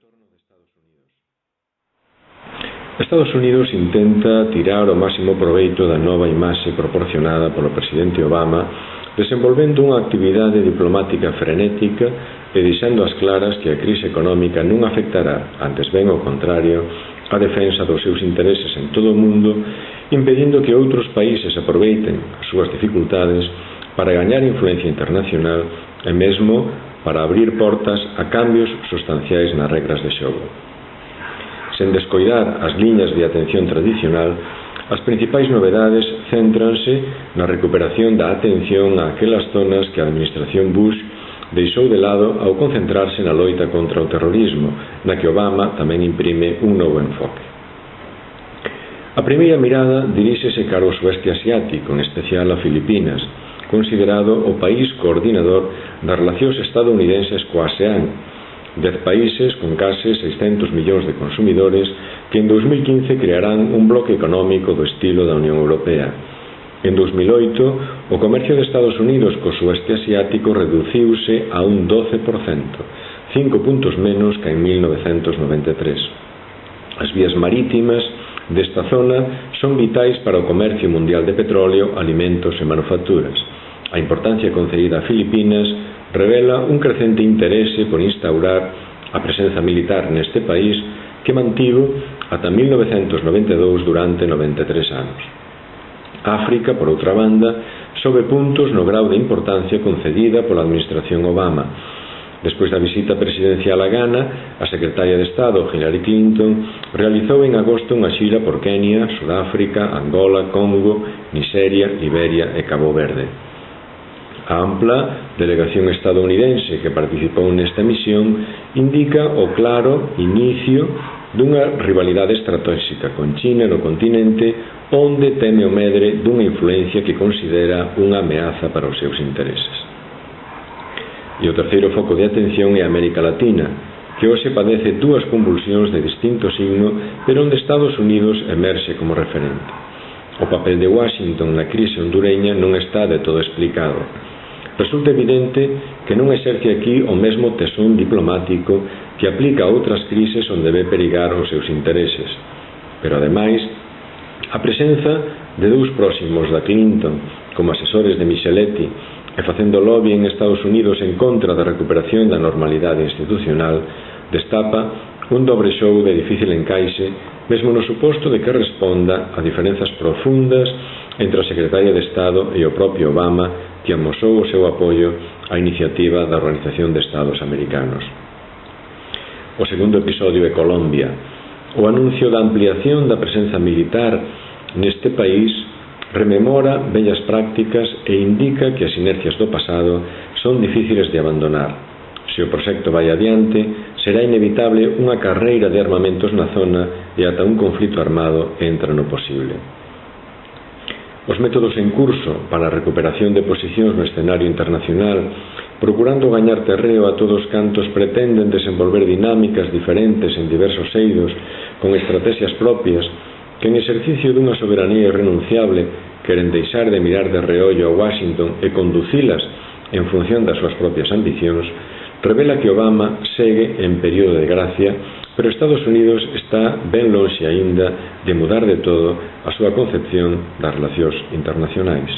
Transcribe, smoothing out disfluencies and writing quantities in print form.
retorno de Estados Unidos. Estados Unidos intenta tirar o máximo proveito da nova imaxe proporcionada polo presidente Obama, desenvolvendo unha actividade diplomática frenética e deixando as claras que a crise económica non afectará, antes ben ao contrario, a defensa dos seus intereses en todo o mundo, impedindo que outros países aproveiten as súas dificultades para gañar influencia internacional e mesmo para abrir portas a cambios sustanciais nas regras de xogo. Sen descoidar as liñas de atención tradicional, as principais novedades céntranse na recuperación da atención a aquelas zonas que a administración Bush deixou de lado ao concentrarse na loita contra o terrorismo, na que Obama tamén imprime un novo enfoque. A primeira mirada diríxese cara ao sueste asiático, en especial a Filipinas, considerado o país coordinador das relacións estadounidenses coa ASEAN, 10 países con case 600 millóns de consumidores que en 2015 crearán un bloque económico do estilo da Unión Europea. En 2008, o comercio de Estados Unidos co sueste asiático reduciuse a un 12%, 5 puntos menos que en 1993. As vías marítimas desta zona son vitais para o comercio mundial de petróleo, alimentos e manufacturas. A importancia concedida a Filipinas revela un crecente interese por instaurar a presenza militar neste país que mantivo ata 1992 durante 93 anos. África, por outra banda, sobe puntos no grau de importancia concedida pola administración Obama. Despois da visita presidencial a Ghana, a secretaria de Estado, Hillary Clinton, realizou en agosto unha xira por Kenia, Sudáfrica, Angola, Congo, Nigeria, Liberia e Cabo Verde. A ampla delegación estadounidense que participou nesta misión indica o claro inicio dunha rivalidade estratégica con China no continente, onde teme o medre dunha influencia que considera unha ameaza para os seus intereses. E o terceiro foco de atención é a América Latina, que hoxe padece dúas convulsións de distinto signo, pero onde Estados Unidos emerxe como referente. O papel de Washington na crise hondureña non está de todo explicado. Resulta evidente que non exerce aquí o mesmo tesón diplomático que aplica a outras crises onde ve perigar os seus intereses. Pero, ademais, a presenza de dous próximos da Clinton como asesores de Micheletti e facendo lobby en Estados Unidos en contra da recuperación da normalidade institucional destapa un dobre show de difícil encaixe, mesmo no suposto de que responda a diferenzas profundas entre a secretaria de Estado e o propio Obama, que amosou o seu apoio á iniciativa da Organización de Estados Americanos. O segundo episodio é Colombia. O anuncio da ampliación da presenza militar neste país rememora vellas prácticas e indica que as inercias do pasado son difíciles de abandonar. Se o proxecto vai adiante, será inevitable unha carreira de armamentos na zona e ata un conflito armado entra no posible. Os métodos en curso para a recuperación de posicións no escenario internacional, procurando gañar terreo a todos cantos, pretenden desenvolver dinámicas diferentes en diversos eidos, con estrategias propias, que en exercicio dunha soberanía irrenunciable queren deixar de mirar de reollo a Washington e conducilas en función das súas propias ambicións, revela que Obama segue en período de gracia, pero Estados Unidos está ben lonxe aínda de mudar de todo a súa concepción das relacións internacionais.